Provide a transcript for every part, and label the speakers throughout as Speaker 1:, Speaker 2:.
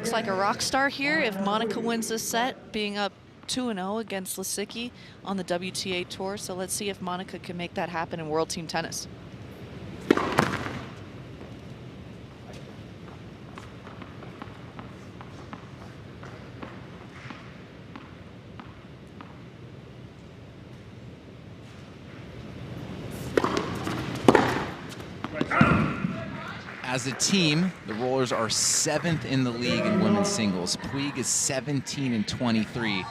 Speaker 1: looks like a rock star here if Monica wins this set, being up 2-0 against Lisicki on the WTA Tour. So let's see if Monica can make that happen in World Team Tennis.
Speaker 2: As a team, the Rollers are 7th in the league in women's singles. Puig is 17-23.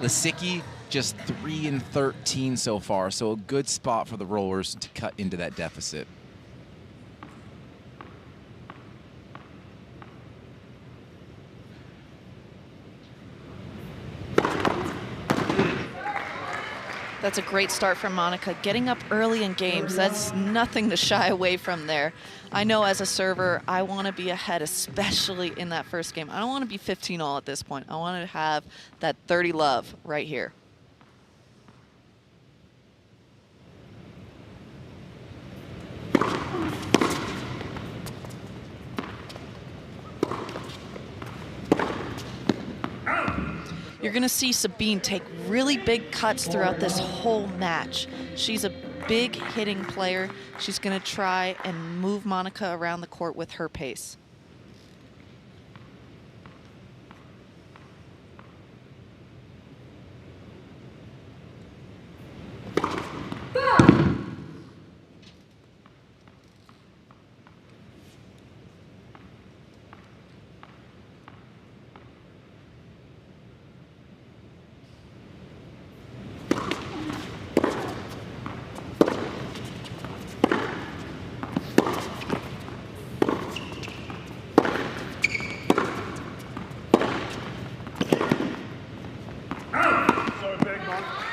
Speaker 2: Lisicki just 3-13 so far, so a good spot for the Rollers to cut into that deficit.
Speaker 1: That's a great start from Monica. Getting up early in games, that's nothing to shy away from there. I know as a server, I want to be ahead, especially in that first game. I don't want to be 15-all at this point. I want to have that 30 love right here. You're going to see Sabine take really big cuts throughout this whole match. She's a big hitting player. She's going to try and move Monica around the court with her pace.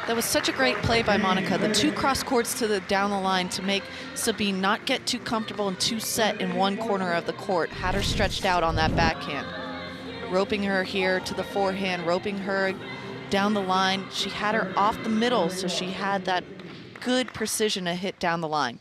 Speaker 1: That was such a great play by Monica. The 2 cross courts to the down the line to make Sabine not get too comfortable and too set in one corner of the court. Had her stretched out on that backhand. Roping her here to the forehand, roping her down the line. She had her off the middle, so she had that good precision to hit down the line.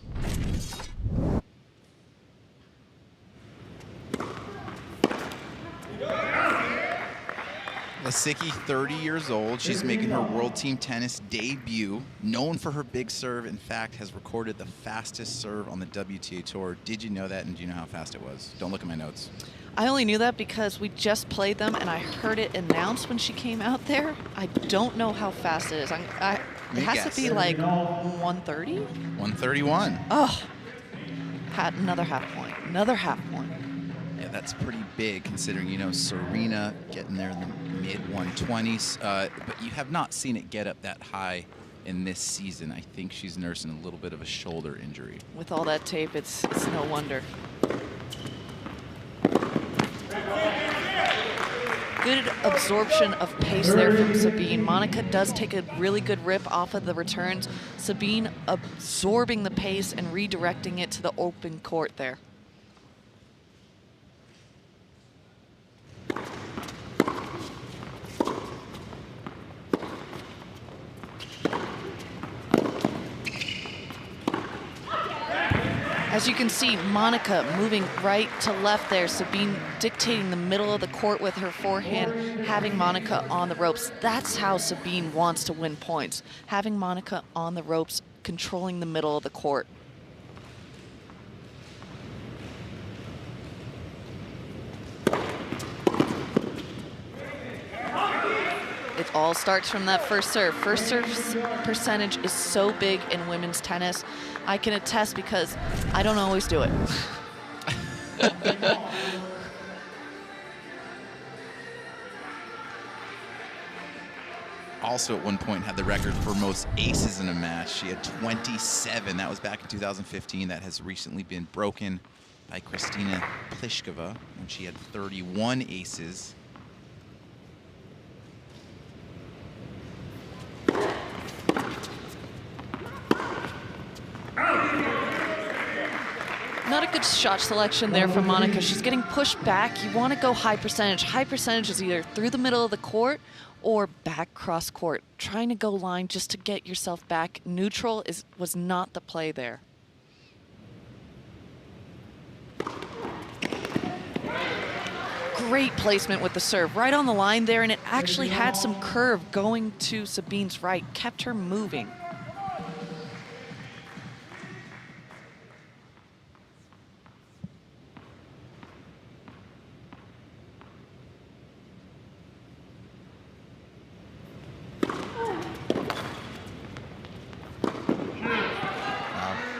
Speaker 2: Lisicki, 30 years old. She's making her World Team Tennis debut. Known for her big serve, in fact, has recorded the fastest serve on the WTA Tour. Did you know that, and do you know how fast it was? Don't look at my notes.
Speaker 1: I only knew that because we just played them, and I heard it announced when she came out there. I don't know how fast it is. It has to be like 130?
Speaker 2: 131.
Speaker 1: Oh, had another half point. Another half point.
Speaker 2: Yeah, that's pretty big considering, you know, Serena getting there in the mid-120s. But you have not seen it get up that high in this season. I think she's nursing a little bit of a shoulder injury.
Speaker 1: With all that tape, it's no wonder. Good absorption of pace there from Sabine. Monica does take a really good rip off of the returns. Sabine absorbing the pace and redirecting it to the open court there. As you can see, Monica moving right to left there. Sabine dictating the middle of the court with her forehand, having Monica on the ropes. That's how Sabine wants to win points. Having Monica on the ropes, controlling the middle of the court. It all starts from that first serve. First serve percentage is so big in women's tennis. I can attest because I don't always do it.
Speaker 2: Also at one point had the record for most aces in a match. She had 27. That was back in 2015. That has recently been broken by Kristina Pliskova when she had 31 aces.
Speaker 1: Not a good shot selection there from Monica. She's getting pushed back. You want to go high percentage. High percentage is either through the middle of the court or back cross court. Trying to go line just to get yourself back neutral was not the play there. Great placement with the serve, right on the line there, and it actually had some curve going to Sabine's right, kept her moving.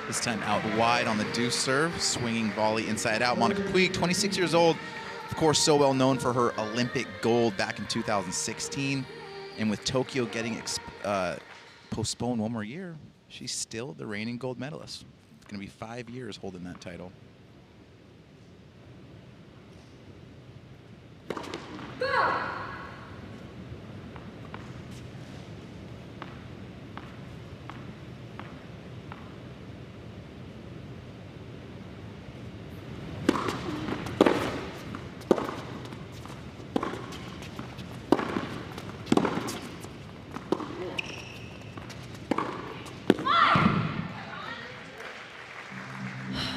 Speaker 2: This time out wide on the deuce serve, swinging volley inside out. Monica Puig, 26 years old, of course, so well known for her Olympic gold back in 2016. And with Tokyo getting postponed one more year, she's still the reigning gold medalist. It's going to be 5 years holding that title.
Speaker 3: Go!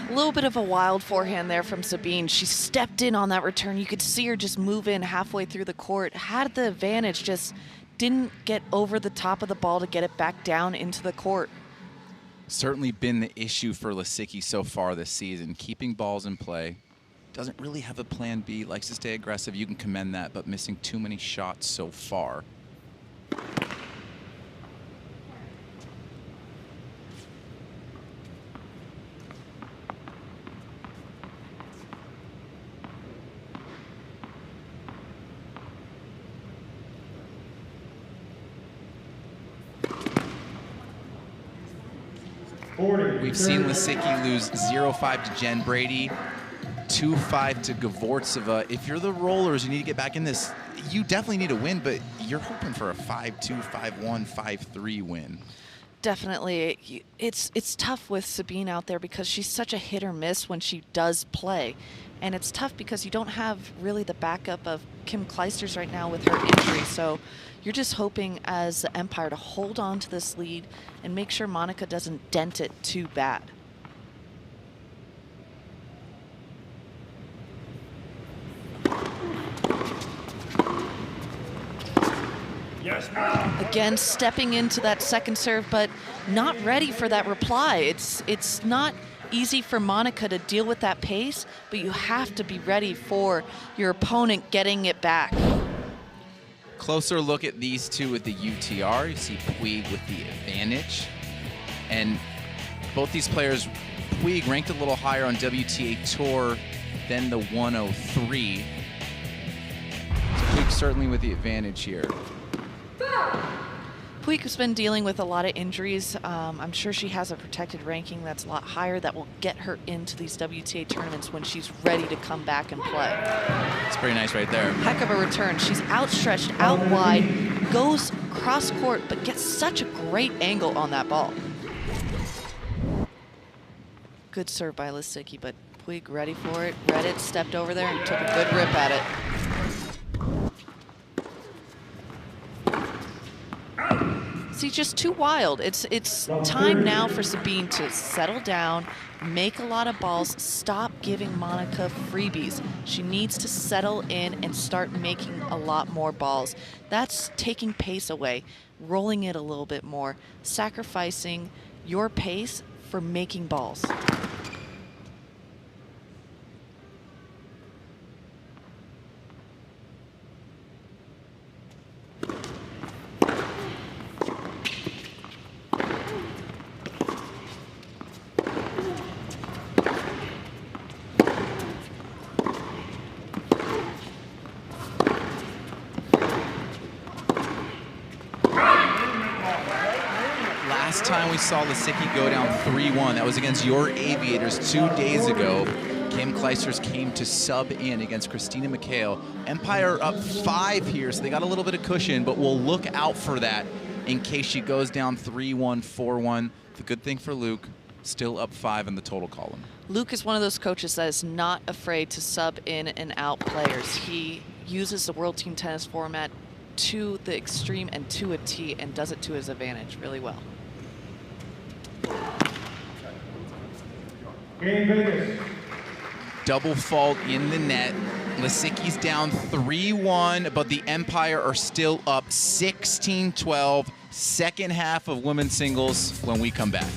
Speaker 1: A little bit of a wild forehand there from Sabine. She stepped in on that return. You could see her just move in halfway through the court. Had the advantage, just didn't get over the top of the ball to get it back down into the court.
Speaker 2: Certainly been the issue for Lisicki so far this season, keeping balls in play. Doesn't really have a plan B, likes to stay aggressive. You can commend that, but missing too many shots so far. We've seen Lisicki lose 0-5 to Jen Brady, 2-5 to Gavortseva. If you're the Rollers, you need to get back in this. You definitely need a win, but you're hoping for a 5-2, 5-1, 5-3 win.
Speaker 1: Definitely. It's tough with Sabine out there because she's such a hit or miss when she does play. And it's tough because you don't have really the backup of Kim Clijsters right now with her injury. So you're just hoping as the Empire to hold on to this lead and make sure Monica doesn't dent it too bad.
Speaker 3: Yes, ma'am.
Speaker 1: Again, stepping into that second serve, but not ready for that reply. It's not easy for Monica to deal with that pace, but you have to be ready for your opponent getting it back.
Speaker 2: Closer look at these two with the UTR. You see Puig with the advantage. And both these players, Puig ranked a little higher on WTA Tour than the 103. So Puig certainly with the advantage here.
Speaker 1: Puig has been dealing with a lot of injuries. I'm sure she has a protected ranking that's a lot higher that will get her into these WTA tournaments when she's ready to come back and play.
Speaker 2: It's pretty nice right there.
Speaker 1: Heck of a return. She's outstretched, out wide, goes cross court, but gets such a great angle on that ball. Good serve by Lisicki, but Puig ready for it, read it, stepped over there, and took a good rip at it. See, just too wild. It's time now for Sabine to settle down, make a lot of balls, stop giving Monica freebies. She needs to settle in and start making a lot more balls. That's taking pace away, rolling it a little bit more, sacrificing your pace for making balls.
Speaker 2: Last time we saw Lisicki go down 3-1, that was against your Aviators 2 days ago. Kim Clijsters came to sub in against Christina McHale. Empire up 5 here, so they got a little bit of cushion, but we'll look out for that in case she goes down 3-1, 4-1. The good thing for Luke, still up 5 in the total column.
Speaker 1: Luke is one of those coaches that is not afraid to sub in and out players. He uses the World Team Tennis format to the extreme and to a T and does it to his advantage really well.
Speaker 3: Game Vegas.
Speaker 2: Double fault in the net. Lisicki's down 3-1, but the Empire are still up 16-12. Second half of women's singles when we come back.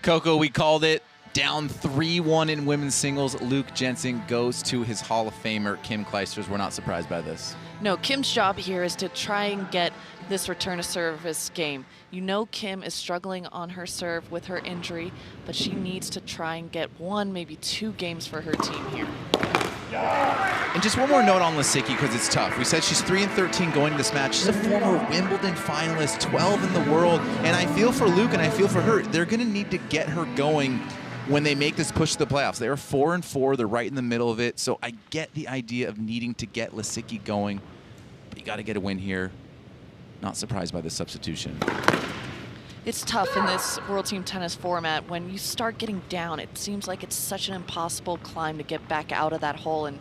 Speaker 2: Coco, we called it. Down 3-1 in women's singles. Luke Jensen goes to his Hall of Famer, Kim Clijsters. We're not surprised by this.
Speaker 1: No, Kim's job here is to try and get this return to service game. You know Kim is struggling on her serve with her injury, but she needs to try and get 1, maybe 2 games for her team here.
Speaker 2: And just one more note on Lisicki, because it's tough. We said she's 3-13 going to this match. She's a former Wimbledon finalist, 12 in the world. And I feel for Luke and I feel for her. They're going to need to get her going when they make this push to the playoffs. They're 4-4. They're right in the middle of it. So I get the idea of needing to get Lisicki going. But you got to get a win here. Not surprised by the substitution.
Speaker 1: It's tough in this World Team Tennis format. When you start getting down, it seems like it's such an impossible climb to get back out of that hole. And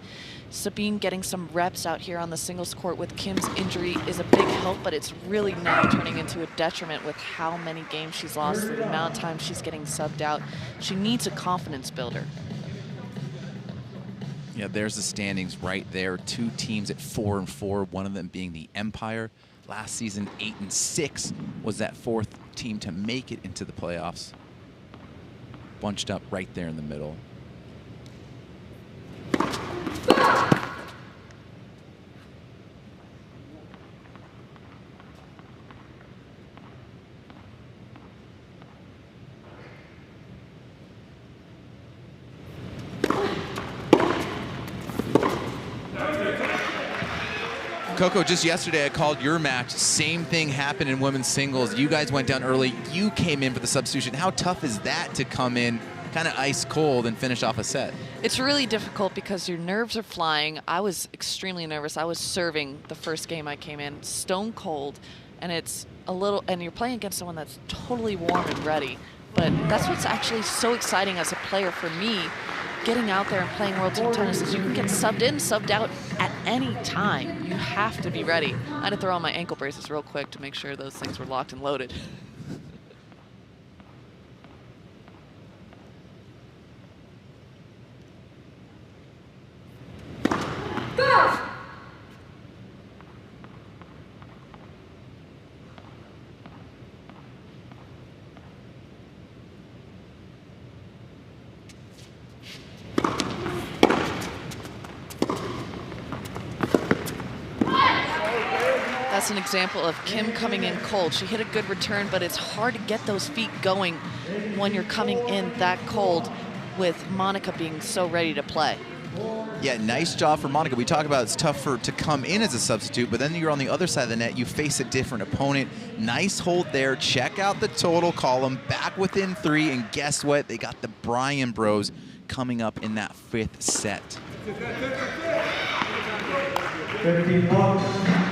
Speaker 1: Sabine getting some reps out here on the singles court with Kim's injury is a big help, but it's really now turning into a detriment with how many games she's lost, the amount of time she's getting subbed out. She needs a confidence builder.
Speaker 2: Yeah, there's the standings right there. 2 teams at 4-4, one of them being the Empire. Last season, 8-6 was that 4th team to make it into the playoffs. Bunched up right there in the middle. Coco, just yesterday I called your match. Same thing happened in women's singles. You guys went down early. You came in for the substitution. How tough is that to come in kind of ice cold and finish off a set?
Speaker 1: It's really difficult because your nerves are flying. I was extremely nervous. I was serving the first game I came in, stone cold, and it's a little, and you're playing against someone that's totally warm and ready. But that's what's actually so exciting as a player for me, getting out there and playing World Team Tennis, is you can get subbed in, subbed out at any time. You have to be ready. I had to throw on my ankle braces real quick to make sure those things were locked and loaded.
Speaker 3: Go!
Speaker 1: That's an example of Kim coming in cold. She hit a good return, but it's hard to get those feet going when you're coming in that cold with Monica being so ready to play.
Speaker 2: Yeah, nice job for Monica. We talk about it's tough to come in as a substitute, but then you're on the other side of the net, you face a different opponent. Nice hold there. Check out the total column, back within 3, and guess what? They got the Bryan Bros coming up in that 5th set.
Speaker 4: 15-1.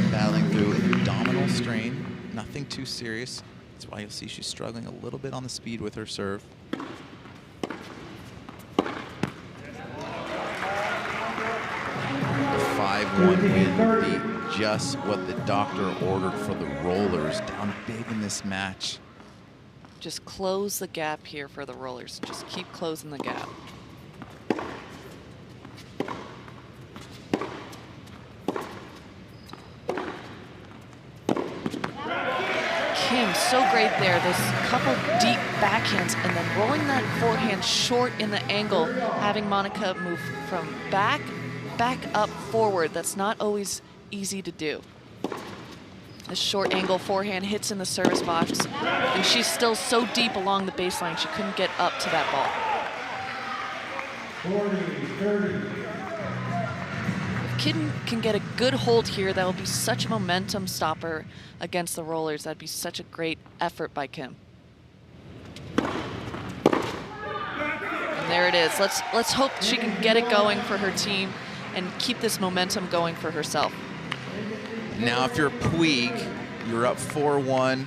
Speaker 2: Battling through abdominal strain, nothing too serious. That's why you'll see she's struggling a little bit on the speed with her serve. The 5-1 win would be just what the doctor ordered for the Rollers. Down big in this match.
Speaker 1: Just close the gap here for the Rollers. Just keep closing the gap. Kim, so great there. Those couple deep backhands and then rolling that forehand short in the angle, having Monica move from back up, forward. That's not always easy to do. The short angle forehand hits in the service box, and she's still so deep along the baseline, she couldn't get up to that ball.
Speaker 4: 40-30.
Speaker 1: If Kim can get a good hold here, that will be such a momentum stopper against the Rollers. That'd be such a great effort by Kim. And there it is. Let's hope she can get it going for her team and keep this momentum going for herself.
Speaker 2: Now, if you're Puig, you're up 4-1.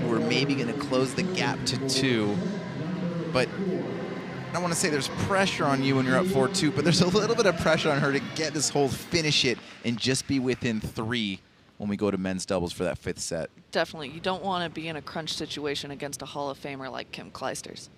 Speaker 2: We're maybe going to close the gap to 2. But I don't want to say there's pressure on you when you're up 4-2, but there's a little bit of pressure on her to get this hold, finish it, and just be within 3 when we go to men's doubles for that 5th set.
Speaker 1: Definitely. You don't want to be in a crunch situation against a Hall of Famer like Kim Clijsters.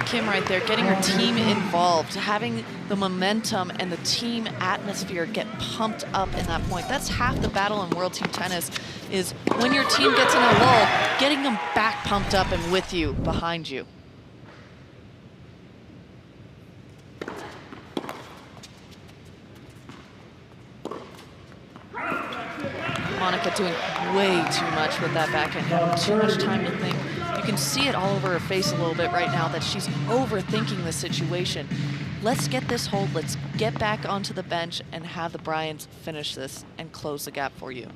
Speaker 1: Kim right there, getting her team involved, having the momentum and the team atmosphere get pumped up in that point. That's half the battle in World Team Tennis, is when your team gets in a lull, getting them back pumped up and with you, behind you. Monica doing way too much with that backhand, having too much time to think. You can see it all over her face a little bit right now that she's overthinking the situation. Let's get this hold, let's get back onto the bench and have the Bryans finish this and close the gap for you.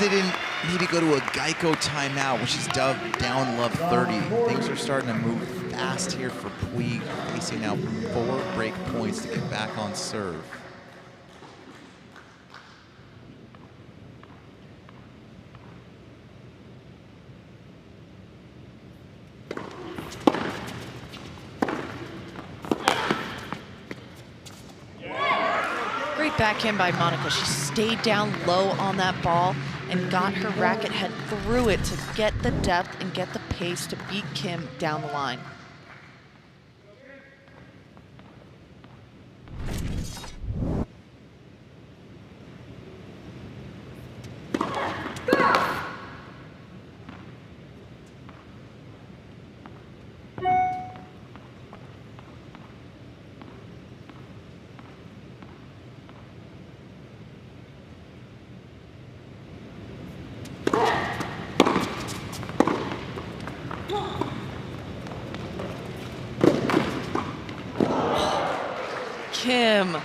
Speaker 2: They didn't maybe go to a Geico timeout, which is down love 30. Things are starting to move fast here for Puig, facing now 4 break points to get back on serve.
Speaker 1: Great backhand by Monica. She stayed down low on that ball and got her racket head through it to get the depth and get the pace to beat Kim down the line. Kim,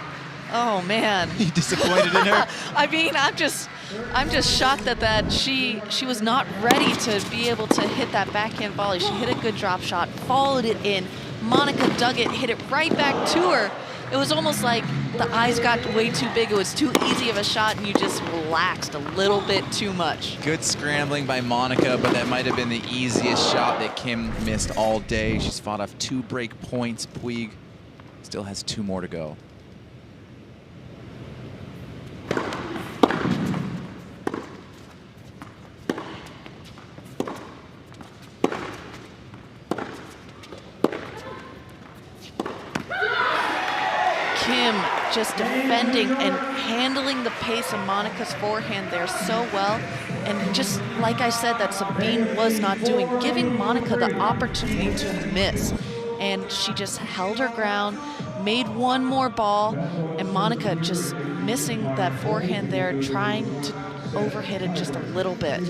Speaker 1: oh man.
Speaker 2: You disappointed in her?
Speaker 1: I mean, I'm just shocked that she was not ready to be able to hit that backhand volley. She hit a good drop shot, followed it in. Monica dug it, hit it right back to her. It was almost like the eyes got way too big. It was too easy of a shot and you just relaxed a little bit too much.
Speaker 2: Good scrambling by Monica, but that might have been the easiest shot that Kim missed all day. She's fought off 2 break points. Puig still has 2 more to go.
Speaker 1: Kim just defending and handling the pace of Monica's forehand there so well. And just like I said, that Sabine was not doing, giving Monica the opportunity to miss. And she just held her ground, made one more ball, and Monica just missing that forehand there, trying to overhit it just a little bit.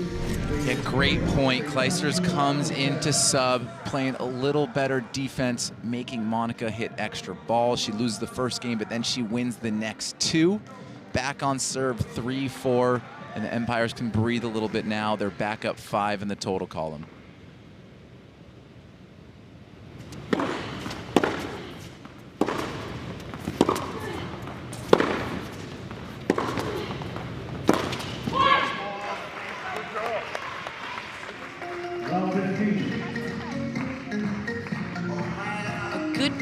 Speaker 2: Yeah, great point. Clijsters comes into sub, playing a little better defense, making Monica hit extra balls. She loses the first game, but then she wins the next 2. Back on serve 3-4, and the Empires can breathe a little bit now. They're back up 5 in the total column.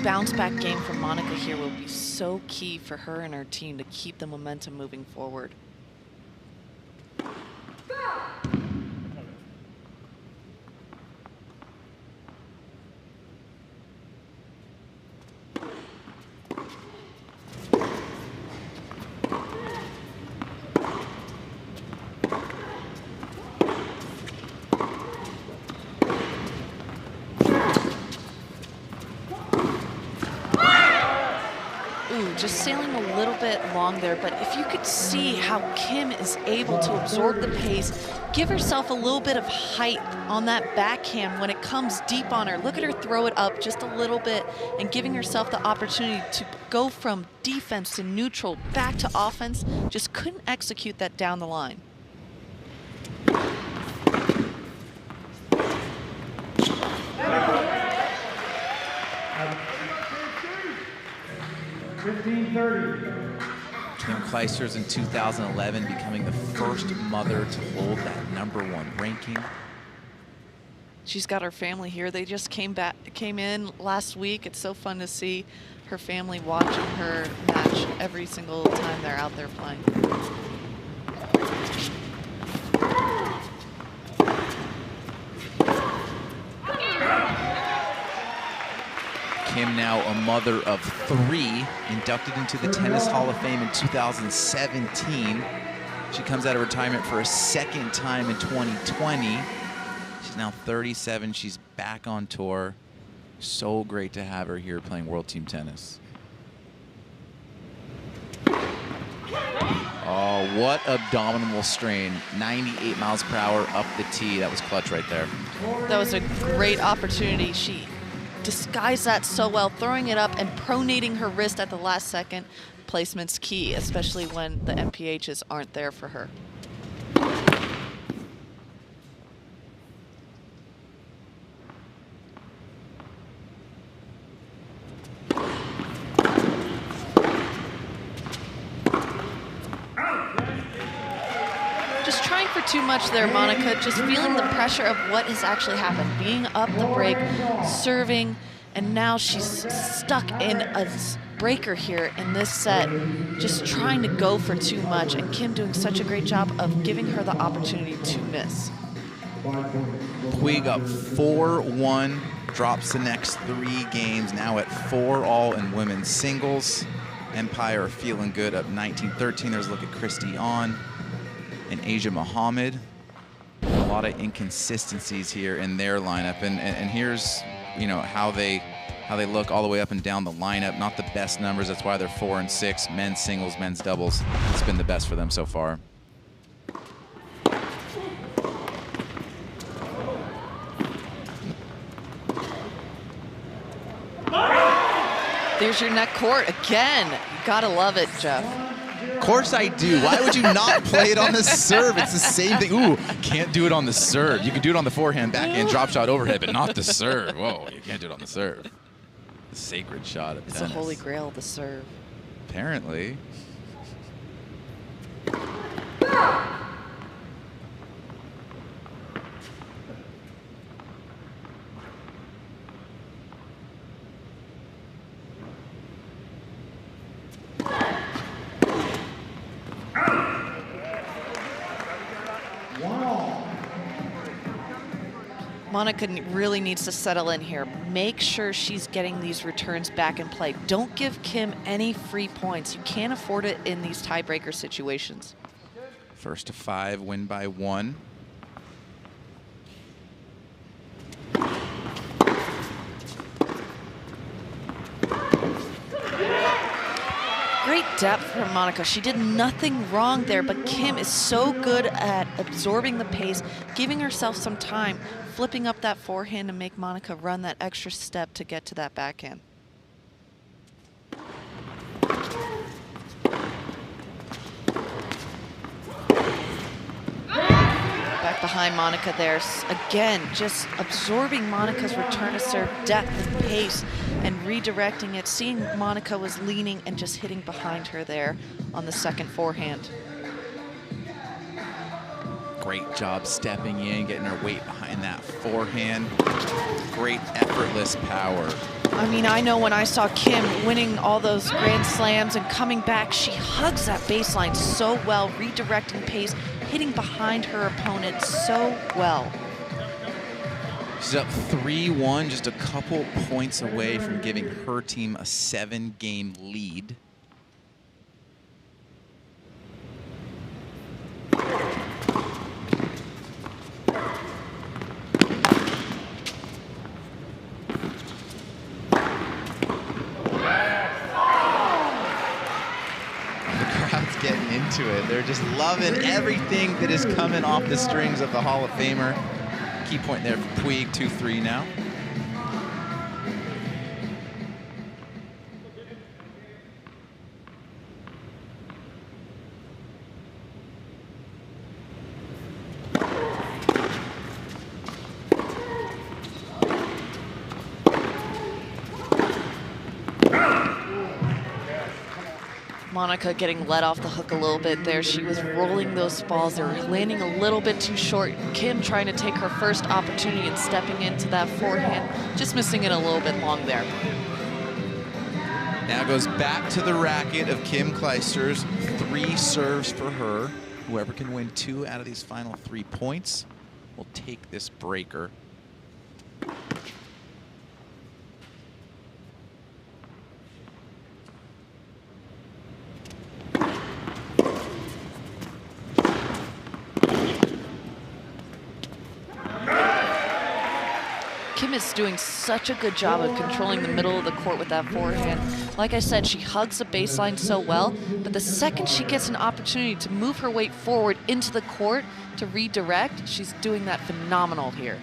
Speaker 1: Bounce back game from Monica here will be so key for her and her team to keep the momentum moving forward. just sailing a little bit long there, but if you could see how Kim is able to absorb the pace, give herself a little bit of height on that backhand when it comes deep on her. Look at her throw it up just a little bit and giving herself the opportunity to go from defense to neutral back to offense. Just couldn't execute that down the line.
Speaker 4: 15-30.
Speaker 2: Kim Clijsters in 2011 becoming the first mother to hold that #1 ranking.
Speaker 1: She's got her family here. They just came in last week. It's so fun to see her family watching her match every single time they're out there playing.
Speaker 2: Kim now a mother of 3, inducted into the Tennis Hall of Fame in 2017. She comes out of retirement for a second time in 2020. She's now 37. She's back on tour. So great to have her here playing World Team Tennis. Oh, what abdominal strain. 98 miles per hour up the tee. That was clutch right there.
Speaker 1: That was a great opportunity. She disguised that so well, throwing it up and pronating her wrist at the last second. Placement's key, especially when the MPHs aren't there for her. Just trying for too much there, Monica. Just feeling the pressure of what has actually happened. Being up the break, serving, and now she's stuck in a breaker here in this set. Just trying to go for too much, and Kim doing such a great job of giving her the opportunity to miss.
Speaker 2: Puig up 4-1, drops the next 3 games, now at 4-all in women's singles. Empire feeling good up 19-13. There's a look at Christy On and Asia Muhammad. A lot of inconsistencies here in their lineup, and here's, you know, how they look all the way up and down the lineup. Not the best numbers. That's why they're 4 and 6. Men's singles, men's doubles. It's been the best for them so far.
Speaker 1: There's your net court again. You gotta love it, Jeff.
Speaker 2: Of course I do. Why would you not play it on the serve? It's the same thing. Ooh, can't do it on the serve. You can do it on the forehand, backhand, drop shot, overhead, but not the serve. Whoa, you can't do it on the serve. The sacred shot of
Speaker 1: It's
Speaker 2: tennis.
Speaker 1: the holy grail, the serve.
Speaker 2: Apparently.
Speaker 1: Monica really needs to settle in here. Make sure she's getting these returns back in play. Don't give Kim any free points. You can't afford it in these tiebreaker situations.
Speaker 2: First to 5, win by 1.
Speaker 1: Great depth from Monica. She did nothing wrong there, but Kim is so good at absorbing the pace, giving herself some time, flipping up that forehand to make Monica run that extra step to get to that backhand. Back behind Monica there. Again, just absorbing Monica's return to serve depth and pace and redirecting it. Seeing Monica was leaning and just hitting behind her there on the second forehand.
Speaker 2: Great job stepping in, getting her weight behind that forehand. Great effortless power.
Speaker 1: I mean, I know when I saw Kim winning all those Grand Slams and coming back, she hugs that baseline so well, redirecting pace, hitting behind her opponent so well.
Speaker 2: She's up 3-1, just a couple points away from giving her team a 7-game lead. into it. They're just loving everything that is coming off the strings of the Hall of Famer. Key point there for Puig, 2-3 now.
Speaker 1: Monica getting let off the hook a little bit there. She was rolling those balls. They were landing a little bit too short. Kim trying to take her first opportunity and stepping into that forehand, just missing it a little bit long there.
Speaker 2: Now goes back to the racket of Kim Clijsters. 3 serves for her. Whoever can win 2 out of these final 3 points will take this breaker.
Speaker 1: Kim is doing such a good job of controlling the middle of the court with that forehand. Like I said, she hugs the baseline so well, but the second she gets an opportunity to move her weight forward into the court to redirect, she's doing that phenomenal here.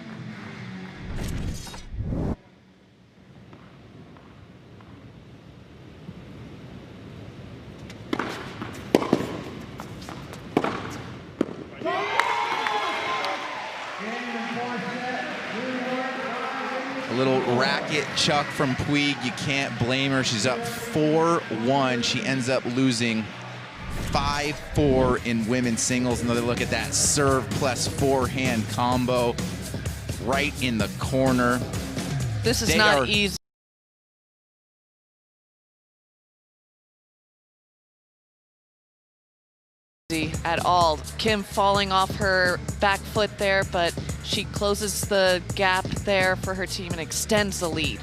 Speaker 2: A little racket chuck from Puig. You can't blame her. She's up 4-1. She ends up losing 5-4 in women's singles. Another look at that serve plus forehand combo right in the corner.
Speaker 1: This is not easy at all. Kim falling off her back foot there, but she closes the gap there for her team and extends the lead.